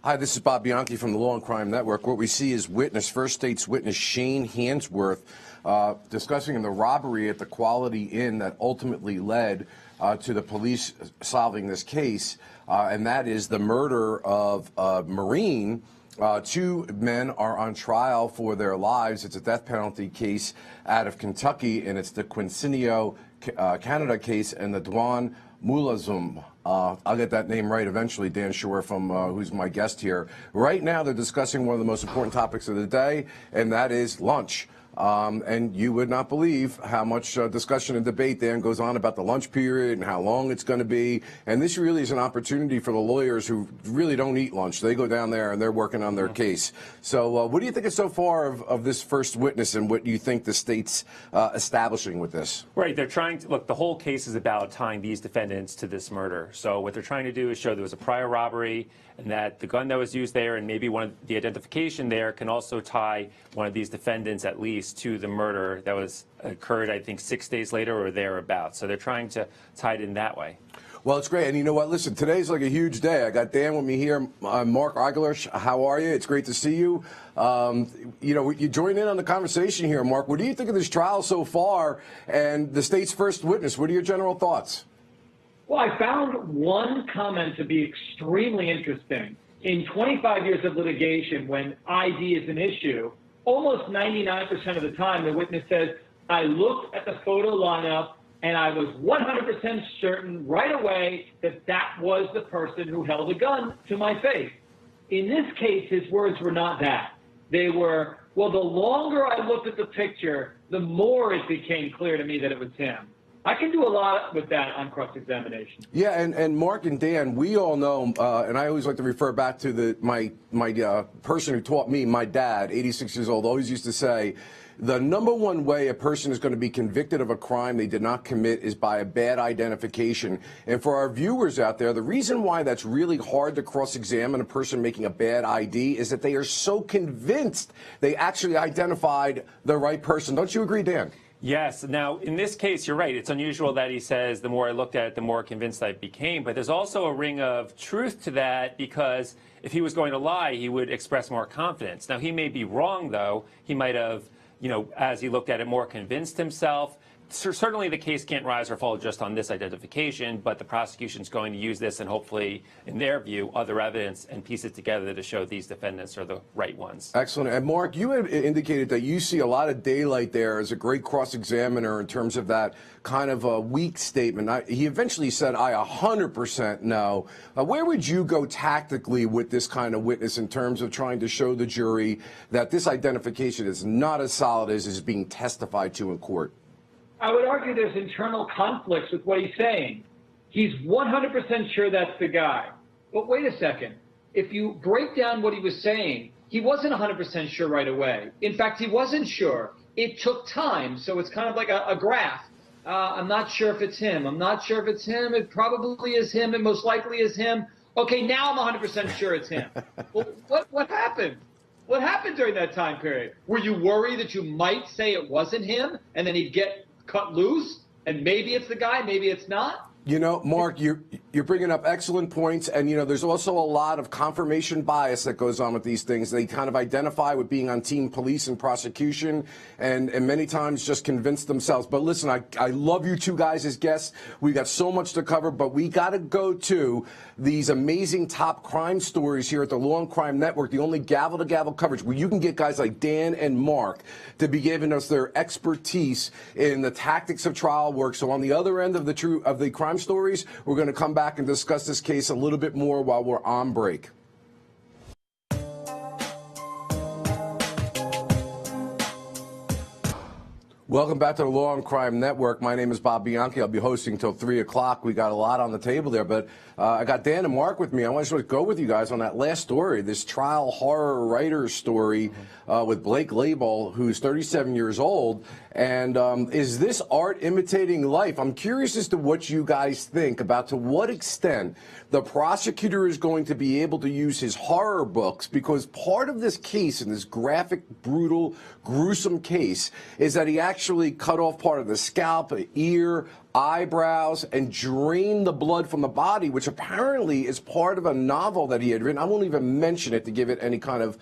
Hi, this is Bob Bianchi from the Law and Crime Network. What we see is First State's witness Shane Hansworth discussing the robbery at the Quality Inn that ultimately led to the police solving this case, and that is the murder of a Marine. Two men are on trial for their lives. It's a death penalty case out of Kentucky, and it's the Quincinio, Canada case and the Dwan Mulazum. I'll get that name right eventually. Dan Schorr, from who's my guest here. Right now, they're discussing one of the most important topics of the day, and that is lunch. And you would not believe how much discussion and debate then goes on about the lunch period and how long it's going to be. And this really is an opportunity for the lawyers who really don't eat lunch. They go down there and they're working on their case. So what do you think is so far of this first witness and what you think the state's establishing with this? Right. They're trying to look. The whole case is about tying these defendants to this murder. So what they're trying to do is show there was a prior robbery and that the gun that was used there and maybe one of the identification there can also tie one of these defendants at least to the murder that was occurred, I think, 6 days later or thereabouts. So they're trying to tie it in that way. Well, it's great. And you know what? Listen, today's like a huge day. I got Dan with me here. Mark Eiglarsh, how are you? It's great to see you. You join in on the conversation here, Mark. What do you think of this trial so far and the state's first witness? What are your general thoughts? Well, I found one comment to be extremely interesting. In 25 years of litigation, when ID is an issue, almost 99% of the time, the witness says, I looked at the photo lineup and I was 100% certain right away that that was the person who held a gun to my face. In this case, his words were not that. They were, well, the longer I looked at the picture, the more it became clear to me that it was him. I can do a lot with that on cross-examination. Yeah, and Mark and Dan, we all know, and I always like to refer back to my person who taught me, my dad, 86 years old, always used to say, the number one way a person is going to be convicted of a crime they did not commit is by a bad identification. And for our viewers out there, the reason why that's really hard to cross-examine a person making a bad ID is that they are so convinced they actually identified the right person. Don't you agree, Dan? Yes. Now, in this case, you're right. It's unusual that he says the more I looked at it, the more convinced I became. But there's also a ring of truth to that, because if he was going to lie, he would express more confidence. Now, he may be wrong, though. He might have, as he looked at it, more convinced himself. Certainly the case can't rise or fall just on this identification, but the prosecution's going to use this and hopefully, in their view, other evidence and piece it together to show these defendants are the right ones. Excellent. And Mark, you had indicated that you see a lot of daylight there as a great cross-examiner in terms of that kind of a weak statement. He eventually said, I 100% know. Where would you go tactically with this kind of witness in terms of trying to show the jury that this identification is not as solid as is being testified to in court? I would argue there's internal conflicts with what he's saying. He's 100% sure that's the guy. But wait a second. If you break down what he was saying, he wasn't 100% sure right away. In fact, he wasn't sure. It took time. So it's kind of like a graph. I'm not sure if it's him. I'm not sure if it's him. It probably is him. It most likely is him. Okay, now I'm 100% sure it's him. Well, what happened? What happened during that time period? Were you worried that you might say it wasn't him and then he'd get cut loose, and maybe it's the guy, maybe it's not? You know, Mark, you're bringing up excellent points, and, there's also a lot of confirmation bias that goes on with these things. They kind of identify with being on team police and prosecution, and many times just convince themselves. But listen, I love you two guys as guests. We got so much to cover, but we got to go to these amazing top crime stories here at the Law and Crime Network, the only gavel-to-gavel coverage where you can get guys like Dan and Mark to be giving us their expertise in the tactics of trial work. So on the other end of the crime stories, we're going to come back and discuss this case a little bit more while we're on break. Welcome back to the Law and Crime Network. My name is Bob Bianchi. I'll be hosting until 3 o'clock. We got a lot on the table there, but I got Dan and Mark with me. I want to go with you guys on that last story, this trial horror writer story with Blake Label, who's 37 years old. And is this art imitating life? I'm curious as to what you guys think about to what extent the prosecutor is going to be able to use his horror books, because part of this case, in this graphic, brutal, gruesome case, is that he actually cut off part of the scalp, ear, eyebrows, and drain the blood from the body, which apparently is part of a novel that he had written. I won't even mention it to give it any kind of,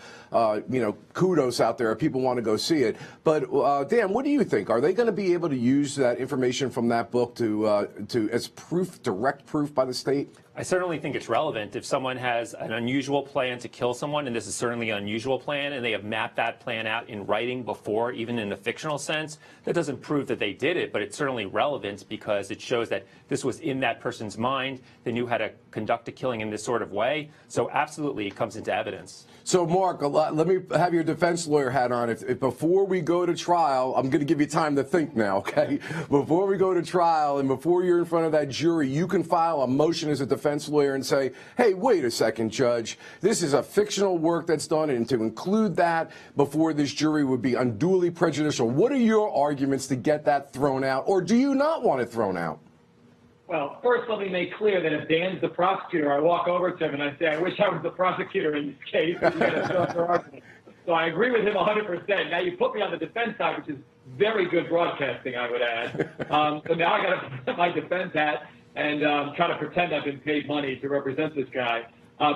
kudos out there if people want to go see it. But Dan, what do you think? Are they going to be able to use that information from that book to as proof, direct proof by the state? I certainly think it's relevant. If someone has an unusual plan to kill someone, and this is certainly an unusual plan, and they have mapped that plan out in writing before, even in a fictional sense, that doesn't prove that they did it, but it's certainly relevant because it shows that this was in that person's mind. They knew how to conduct a killing in this sort of way. So absolutely, it comes into evidence. So, Mark, let me have your defense lawyer hat on. If before we go to trial, I'm going to give you time to think now, okay? Before we go to trial and before you're in front of that jury, you can file a motion as a defense lawyer and say, hey, wait a second, Judge, this is a fictional work that's done, and to include that before this jury would be unduly prejudicial. What are your arguments to get that thrown out, or do you not want it thrown out? Well, first, let me make clear that if Dan's the prosecutor, I walk over to him and I say, I wish I was the prosecutor in this case. So I agree with him 100%. Now you put me on the defense side, which is very good broadcasting, I would add. So now I got to put my defense hat and try to pretend I've been paid money to represent this guy.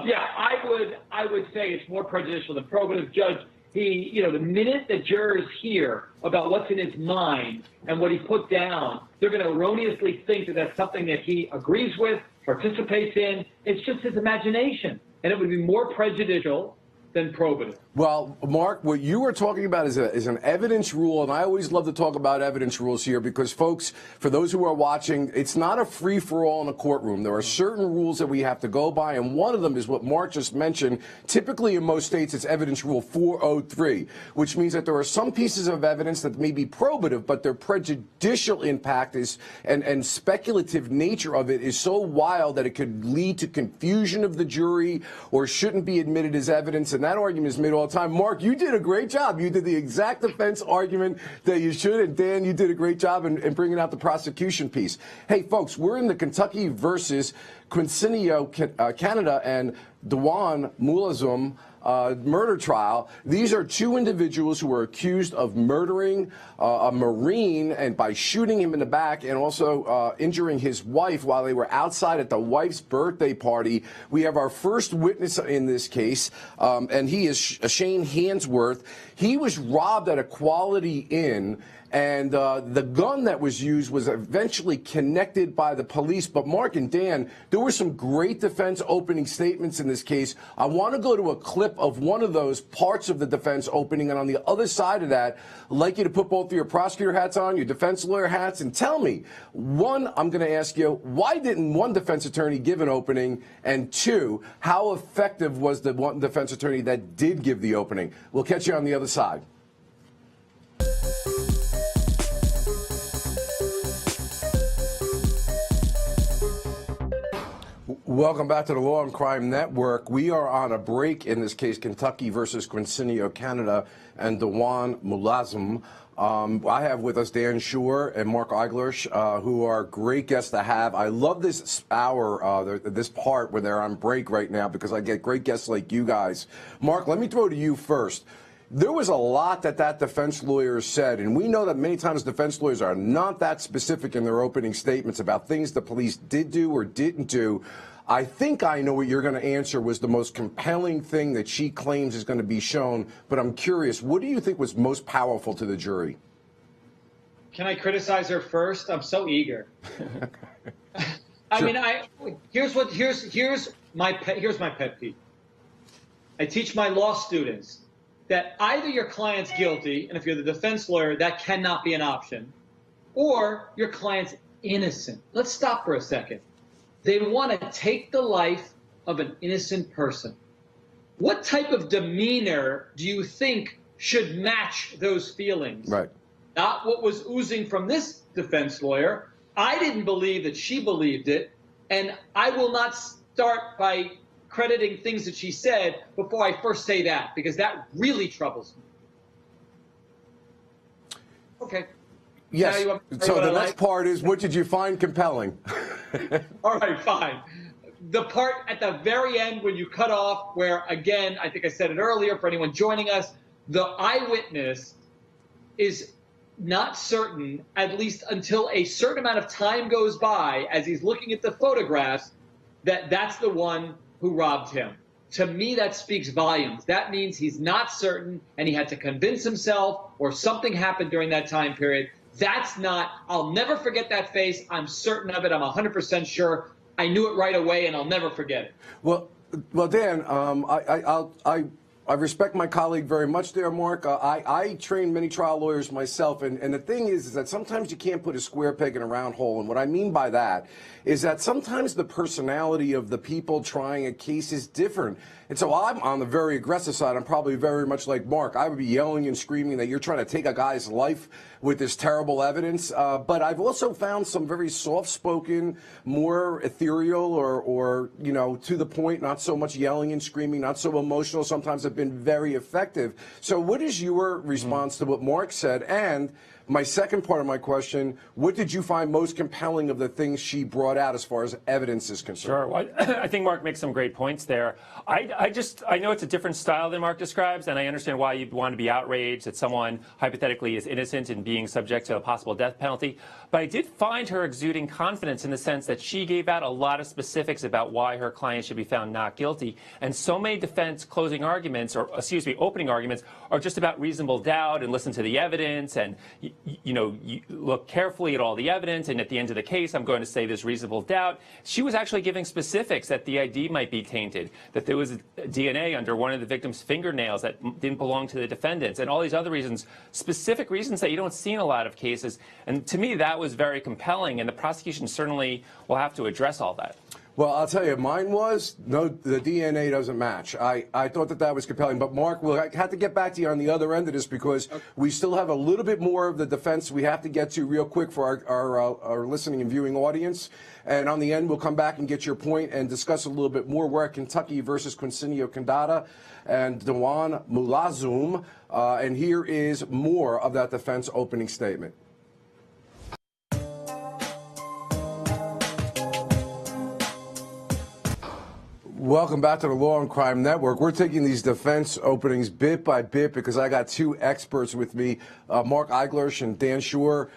Yeah, I would say it's more prejudicial than probative. Judge, the minute the jurors hear about what's in his mind and what he put down, they're going to erroneously think that that's something that he agrees with, participates in. It's just his imagination. And it would be more prejudicial than probative. Well, Mark, what you were talking about is an evidence rule, and I always love to talk about evidence rules here because, folks, for those who are watching, it's not a free-for-all in a courtroom. There are certain rules that we have to go by, and one of them is what Mark just mentioned. Typically, in most states, it's evidence rule 403, which means that there are some pieces of evidence that may be probative, but their prejudicial impact is and speculative nature of it is so wild that it could lead to confusion of the jury or shouldn't be admitted as evidence, and that argument is made all the time. Mark, you did a great job. You did the exact defense argument that you should, and Dan, you did a great job in bringing out the prosecution piece. Hey, folks, we're in the Kentucky versus Quincinio, Canada, and Dewan Mulazum murder trial. These are two individuals who were accused of murdering a Marine and by shooting him in the back and also injuring his wife while they were outside at the wife's birthday party. We have our first witness in this case, and he is Shane Hansworth. He was robbed at a Quality Inn, and the gun that was used was eventually connected by the police. But Mark and Dan, there were some great defense opening statements in this case. I want to go to a clip of one of those parts of the defense opening, and on the other side of that, I'd like you to put both of your prosecutor hats on, your defense lawyer hats, and tell me, one, I'm going to ask you, why didn't one defense attorney give an opening? And two, how effective was the one defense attorney that did give the opening? We'll catch you on the other side. Welcome back to the Law and Crime Network. We are on a break in this case, Kentucky versus Quincinio, Canada, and Dewan Mulazum. I have with us Dan Schorr and Mark Eiglarsh, who are great guests to have. I love this hour, this part where they're on break right now because I get great guests like you guys. Mark, let me throw to you first. There was a lot that defense lawyer said, and we know that many times defense lawyers are not that specific in their opening statements about things the police did do or didn't do. I think I know what you're going to answer was the most compelling thing that she claims is going to be shown, but I'm curious, what do you think was most powerful to the jury? Can I criticize her first? I'm so eager. I mean, here's my pet peeve. I teach my law students that either your client's guilty, and if you're the defense lawyer, that cannot be an option, or your client's innocent. Let's stop for a second. They want to take the life of an innocent person. What type of demeanor do you think should match those feelings? Right. Not what was oozing from this defense lawyer. I didn't believe that she believed it, and I will not start by crediting things that she said before I first say that, because that really troubles me. Okay. Yes. So the next part is, what did you find compelling? All right, fine. The part at the very end when you cut off where, again, I think I said it earlier for anyone joining us, the eyewitness is not certain, at least until a certain amount of time goes by, as he's looking at the photographs, that that's the one who robbed him. To me, that speaks volumes. That means he's not certain and he had to convince himself, or something happened during that time period. That's not, I'll never forget that face. I'm certain of it. I'm 100% sure. I knew it right away and I'll never forget it. Well, Dan, I respect my colleague very much there, Mark. I train many trial lawyers myself, and the thing is that sometimes you can't put a square peg in a round hole. And what I mean by that is that sometimes the personality of the people trying a case is different. And so I'm on the very aggressive side. I'm probably very much like Mark. I would be yelling and screaming that you're trying to take a guy's life with this terrible evidence. But I've also found some very soft-spoken, more ethereal or, you know, to the point, not so much yelling and screaming, not so emotional, sometimes have been very effective. So what is your response to what Mark said? And my second part of my question, what did you find most compelling of the things she brought out as far as evidence is concerned? Sure. Well, I think Mark makes some great points there. I know it's a different style than Mark describes, and I understand why you'd want to be outraged that someone hypothetically is innocent and being subject to a possible death penalty. But I did find her exuding confidence in the sense that she gave out a lot of specifics about why her client should be found not guilty. And so many defense closing arguments, or excuse me, opening arguments, are just about reasonable doubt and listen to the evidence and you look carefully at all the evidence, and at the end of the case, I'm going to say there's reasonable doubt. She was actually giving specifics that the ID might be tainted, that there was DNA under one of the victim's fingernails that didn't belong to the defendants, and all these other reasons, specific reasons that you don't see in a lot of cases. And to me, that was very compelling, and the prosecution certainly will have to address all that. Well, I'll tell you, mine was, no, the DNA doesn't match. I thought that was compelling. But, Mark, we'll have to get back to you on the other end of this because we still have a little bit more of the defense we have to get to real quick for our listening and viewing audience. And on the end, we'll come back and get your point and discuss a little bit more. We're at Kentucky versus Quincinio Condata and Dewan Mulazum. And here is more of that defense opening statement. Welcome back to the Law and Crime Network. We're taking these defense openings bit by bit because I got two experts with me, Mark Eiglarsh and Dan Schorr.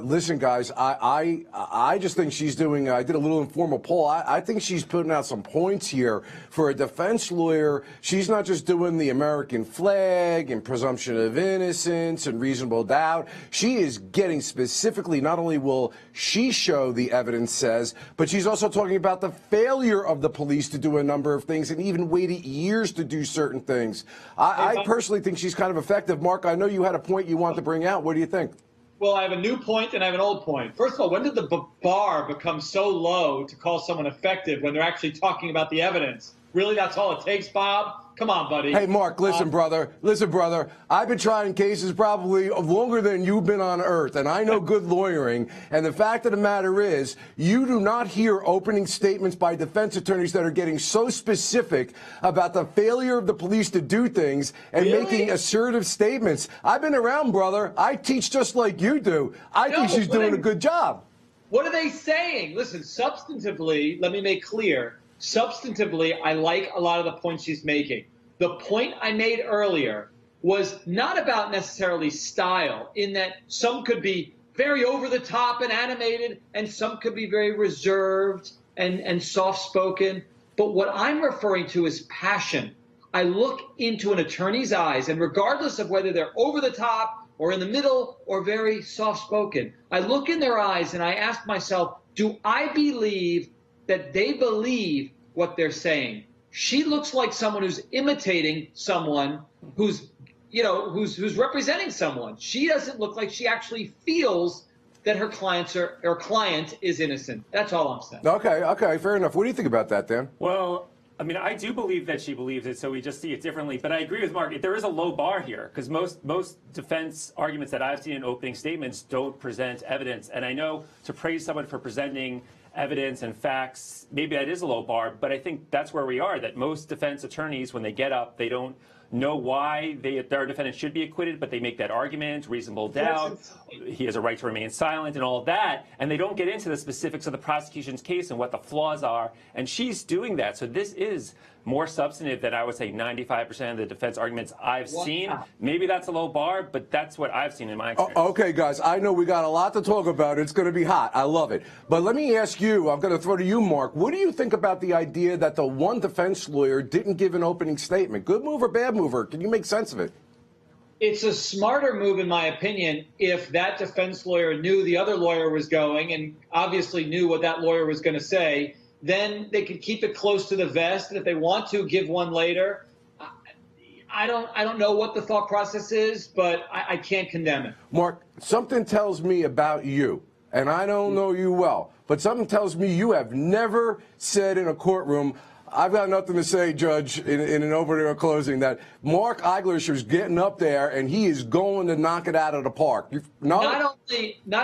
Listen, guys, I just think she's doing, I did a little informal poll. I think she's putting out some points here. For a defense lawyer, she's not just doing the American flag and presumption of innocence and reasonable doubt. She is getting specifically, not only will she show the evidence says, but she's also talking about the failure of the police to do a number of things and even waited years to do certain things. I personally think she's kind of effective. Mark, I know you had a point you want to bring out. What do you think? Well, I have a new point and I have an old point. First of all, when did the bar become so low to call someone effective when they're actually talking about the evidence? Really, that's all it takes, Bob? Come on, buddy. Hey, Mark, listen, brother. Listen, brother. I've been trying cases probably longer than you've been on Earth, and I know good lawyering. And the fact of the matter is, you do not hear opening statements by defense attorneys that are getting so specific about the failure of the police to do things and making assertive statements. I've been around, brother. I teach just like you do. I think she's doing a good job. What are they saying? Listen, substantively, let me make clear. Substantively, I like a lot of the points she's making. The point I made earlier was not about necessarily style, in that some could be very over the top and animated, and some could be very reserved and soft-spoken. But what I'm referring to is passion. I look into an attorney's eyes, and regardless of whether they're over the top or in the middle or very soft-spoken, I look in their eyes and I ask myself, do I believe that they believe what they're saying? She looks like someone who's imitating someone who's representing someone. She doesn't look like she actually feels that her client is innocent. That's all I'm saying. Okay, fair enough. What do you think about that, Dan? Well, I mean, I do believe that she believes it, so we just see it differently. But I agree with Mark. There is a low bar here because most defense arguments that I've seen in opening statements don't present evidence. And I know to praise someone for presenting evidence and facts, maybe that is a low bar, but I think that's where we are, that most defense attorneys, when they get up, they don't know why their defendant should be acquitted, but they make that argument, reasonable doubt, he has a right to remain silent and all of that, and they don't get into the specifics of the prosecution's case and what the flaws are, and she's doing that. So this is more substantive than I would say 95% of the defense arguments I've seen. Maybe that's a low bar, but that's what I've seen in my experience. Okay, guys, I know we got a lot to talk about. It's going to be hot. I love it. But let me ask you, I'm going to throw to you, Mark. What do you think about the idea that the one defense lawyer didn't give an opening statement? Good move or bad mover? Can you make sense of it? It's a smarter move, in my opinion, if that defense lawyer knew the other lawyer was going and obviously knew what that lawyer was going to say. Then they could keep it close to the vest, and if they want to, give one later. I don't know what the thought process is, but I can't condemn it. Mark, something tells me about you, and I don't know you well, but something tells me you have never said in a courtroom, I've got nothing to say, Judge, in an opening or closing, that Mark Eiglarsh is getting up there and he is going to knock it out of the park. Not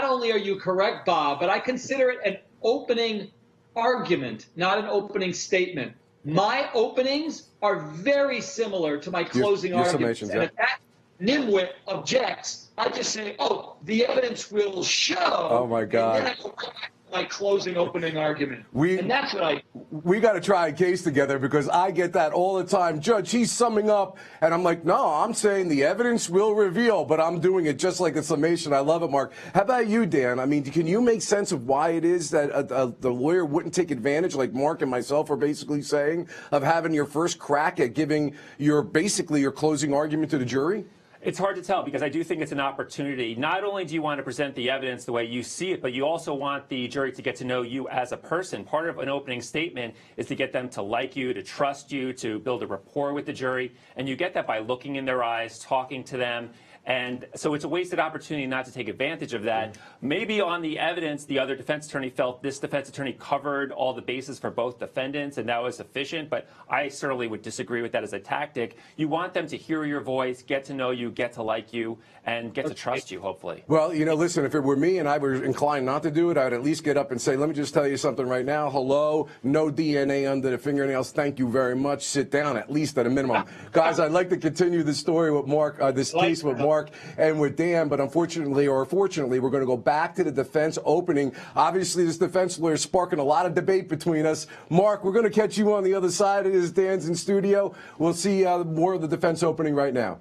only are you correct, Bob, but I consider it an opening argument, not an opening statement. My openings are very similar to my closing arguments. And if that nimwit objects, I just say, oh, the evidence will show. Oh, my God. And then I go back to my closing opening argument. And that's what we got to try a case together because I get that all the time. Judge, he's summing up, and I'm like, no, I'm saying the evidence will reveal, but I'm doing it just like a summation. I love it, Mark. How about you, Dan? I mean, can you make sense of why it is that the lawyer wouldn't take advantage, like Mark and myself are basically saying, of having your first crack at giving your closing argument to the jury? It's hard to tell because I do think it's an opportunity. Not only do you want to present the evidence the way you see it, but you also want the jury to get to know you as a person. Part of an opening statement is to get them to like you, to trust you, to build a rapport with the jury. And you get that by looking in their eyes, talking to them. And so it's a wasted opportunity not to take advantage of that. Maybe on the evidence, the other defense attorney felt this defense attorney covered all the bases for both defendants, and that was sufficient. But I certainly would disagree with that as a tactic. You want them to hear your voice, get to know you, get to like you, and get to trust you, hopefully. Well, listen, if it were me and I were inclined not to do it, I'd at least get up and say, let me just tell you something right now. Hello, no DNA under the fingernails. Thank you very much. Sit down, at least at a minimum. Guys, I'd like to continue this story with Mark, this case with Mark and with Dan, but unfortunately or fortunately, we're going to go back to the defense opening. Obviously, this defense lawyer is sparking a lot of debate between us. Mark, we're going to catch you on the other side of this. Dan's in studio. We'll see more of the defense opening right now.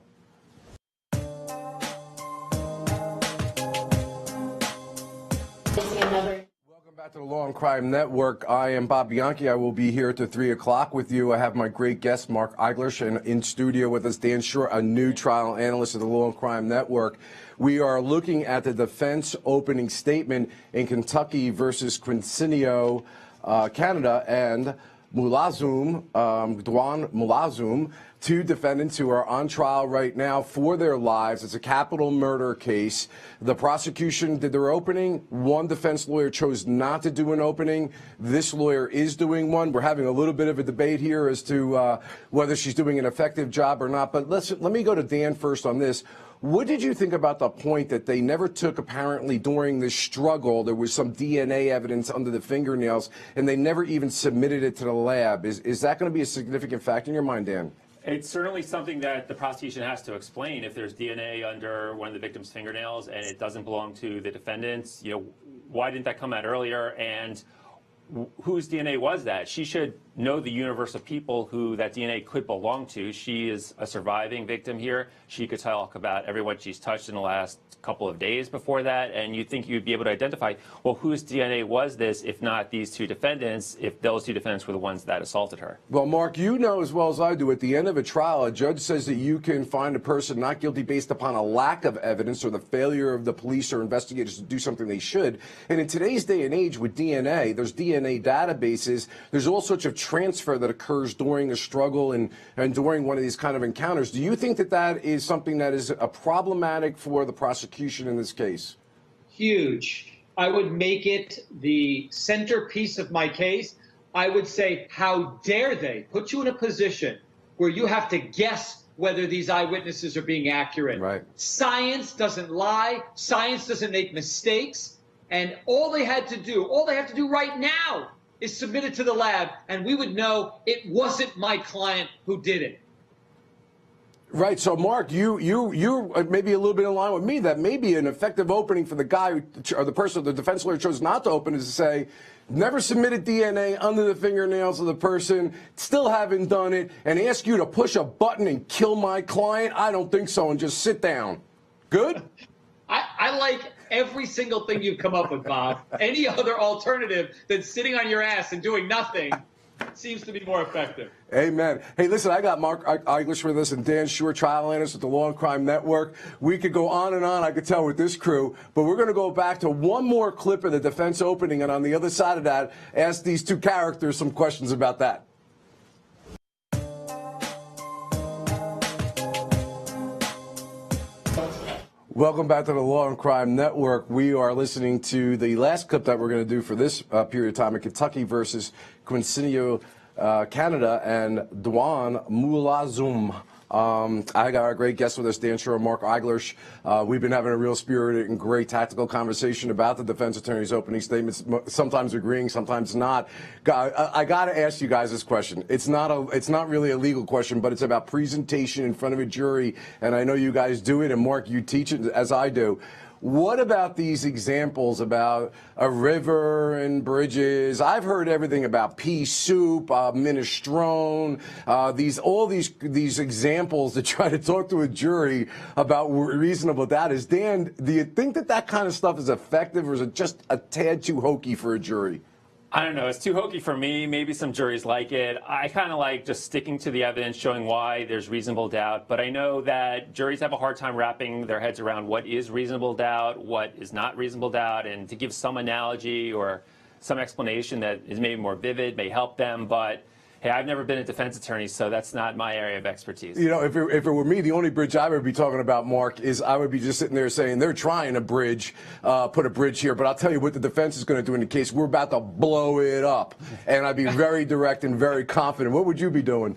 Welcome back to the Law and Crime Network. I am Bob Bianchi. I will be here to 3 o'clock with you. I have my great guest, Mark Eiglarsh, and in studio with us, Dan Schorr, a new trial analyst of the Law and Crime Network. We are looking at the defense opening statement in Kentucky versus Quincinio, Canada, and Mulazum, Dwan Mulazum, two defendants who are on trial right now for their lives. It's a capital murder case. The prosecution did their opening. One defense lawyer chose not to do an opening. This lawyer is doing one. We're having a little bit of a debate here as to whether she's doing an effective job or not. But let me go to Dan first on this. What did you think about the point that they never took, apparently, during this struggle, there was some DNA evidence under the fingernails, and they never even submitted it to the lab? Is that going to be a significant factor in your mind, Dan? It's certainly something that the prosecution has to explain. If there's DNA under one of the victim's fingernails and it doesn't belong to the defendants, why didn't that come out earlier? And whose DNA was that? She should know the universe of people who that DNA could belong to. She is a surviving victim here. She could talk about everyone she's touched in the last couple of days before that, and you'd think you'd be able to identify, well, whose DNA was this, if not these two defendants, if those two defendants were the ones that assaulted her? Well, Mark, you know as well as I do, at the end of a trial, a judge says that you can find a person not guilty based upon a lack of evidence or the failure of the police or investigators to do something they should. And in today's day and age with DNA, there's DNA databases, there's all sorts of transfer that occurs during a struggle and during one of these kind of encounters. Do you think that that is something that is a problematic for the prosecution in this case? Huge. I would make it the centerpiece of my case. I would say, how dare they put you in a position where you have to guess whether these eyewitnesses are being accurate. Right. Science doesn't lie. Science doesn't make mistakes. And all they have to do right now is submit it to the lab, and we would know it wasn't my client who did it. Right. So, Mark, you maybe a little bit in line with me that maybe an effective opening for the guy or the person, the defense lawyer chose not to open is to say, never submitted DNA under the fingernails of the person, still haven't done it, and ask you to push a button and kill my client? I don't think so, and just sit down. Good? I like every single thing you've come up with, Bob. Any other alternative than sitting on your ass and doing nothing seems to be more effective. Amen. Hey, listen, I got Mark Eiglarsh with us and Dan Schorr, trial analyst with the Law and Crime Network. We could go on and on, I could tell, with this crew, but we're going to go back to one more clip of the defense opening, and on the other side of that, ask these two characters some questions about that. Welcome back to the Law and Crime Network. We are listening to the last clip that we're going to do for this period of time in Kentucky versus Quincinio, Canada, and Dwan Mulazum. I got our great guests with us, Dan Schorr and Mark Eiglarsh. We've been having a real spirited and great tactical conversation about the defense attorney's opening statements, sometimes agreeing, sometimes not. I got to ask you guys this question. It's not really a legal question, but it's about presentation in front of a jury, and I know you guys do it, and Mark, you teach it as I do. What about these examples about a river and bridges? I've heard everything about pea soup, minestrone, all these examples to try to talk to a jury about reasonable doubt. Dan, do you think that kind of stuff is effective, or is it just a tad too hokey for a jury? I don't know. It's too hokey for me. Maybe some juries like it. I kind of like just sticking to the evidence, showing why there's reasonable doubt. But I know that juries have a hard time wrapping their heads around what is reasonable doubt, what is not reasonable doubt, and to give some analogy or some explanation that is maybe more vivid may help them. But hey, I've never been a defense attorney, so that's not my area of expertise. You know, if it were me, the only bridge I would be talking about, Mark, is I would be just sitting there saying they're trying to put a bridge here, but I'll tell you what the defense is going to do in the case. We're about to blow it up, and I'd be very direct and very confident. What would you be doing?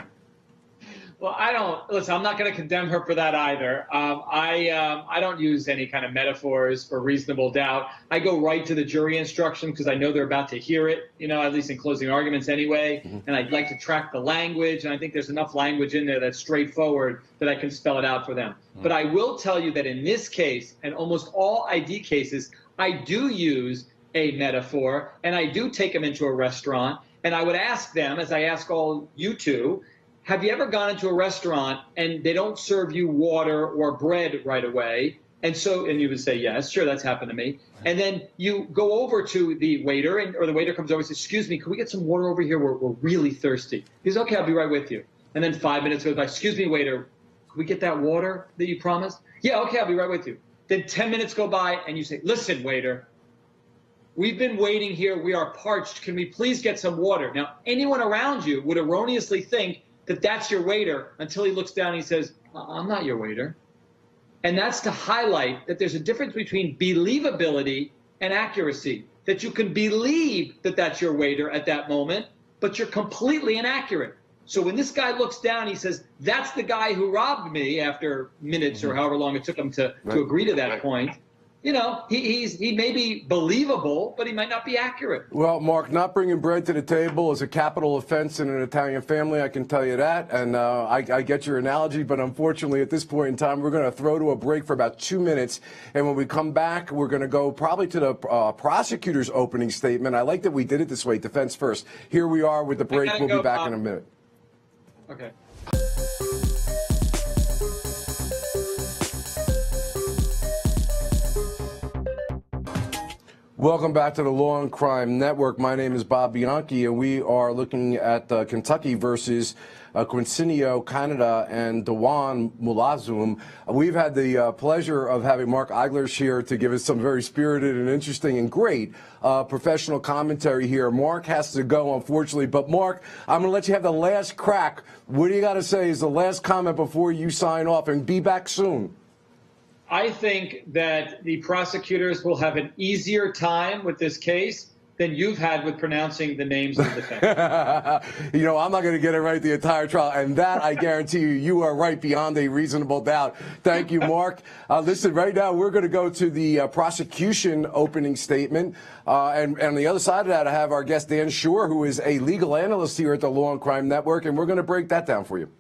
Well, I'm not going to condemn her for that either. I don't use any kind of metaphors for reasonable doubt. I go right to the jury instruction because I know they're about to hear it, at least in closing arguments anyway. Mm-hmm. And I'd like to track the language. And I think there's enough language in there that's straightforward that I can spell it out for them. Mm-hmm. But I will tell you that in this case, and almost all ID cases, I do use a metaphor, and I do take them into a restaurant. And I would ask them, as I ask all you two, have you ever gone into a restaurant and they don't serve you water or bread right away? And you would say, yes, sure, that's happened to me. And then you go over to the waiter, or the waiter comes over and says, excuse me, can we get some water over here? We're really thirsty. He says, okay, I'll be right with you. And then 5 minutes goes by, excuse me, waiter, can we get that water that you promised? Yeah, okay, I'll be right with you. Then 10 minutes go by and you say, listen, waiter, we've been waiting here. We are parched. Can we please get some water? Now, anyone around you would erroneously think that that's your waiter until he looks down and he says, I'm not your waiter. And that's to highlight that there's a difference between believability and accuracy, that you can believe that that's your waiter at that moment, but you're completely inaccurate. So when this guy looks down, he says, that's the guy who robbed me after minutes or however long it took him to agree to that point. He may be believable, but he might not be accurate. Well, Mark, not bringing bread to the table is a capital offense in an Italian family, I can tell you that. And I get your analogy, but unfortunately at this point in time, we're going to throw to a break for about 2 minutes. And when we come back, we're going to go probably to the prosecutor's opening statement. I like that we did it this way, defense first. Here we are with the break. We'll be back in a minute. Okay. Welcome back to the Law and Crime Network. My name is Bob Bianchi, and we are looking at Kentucky versus Quincinio, Canada, and Dwan Mulazum. We've had the pleasure of having Mark Eiglarsh here to give us some very spirited and interesting and great professional commentary here. Mark has to go, unfortunately, but Mark, I'm going to let you have the last crack. What do you got to say is the last comment before you sign off, and be back soon? I think that the prosecutors will have an easier time with this case than you've had with pronouncing the names of the defendants. I'm not going to get it right the entire trial, and that, I guarantee you are right beyond a reasonable doubt. Thank you, Mark. Listen, right now we're going to go to the prosecution opening statement, and on the other side of that, I have our guest Dan Schorr, who is a legal analyst here at the Law and Crime Network, and we're going to break that down for you.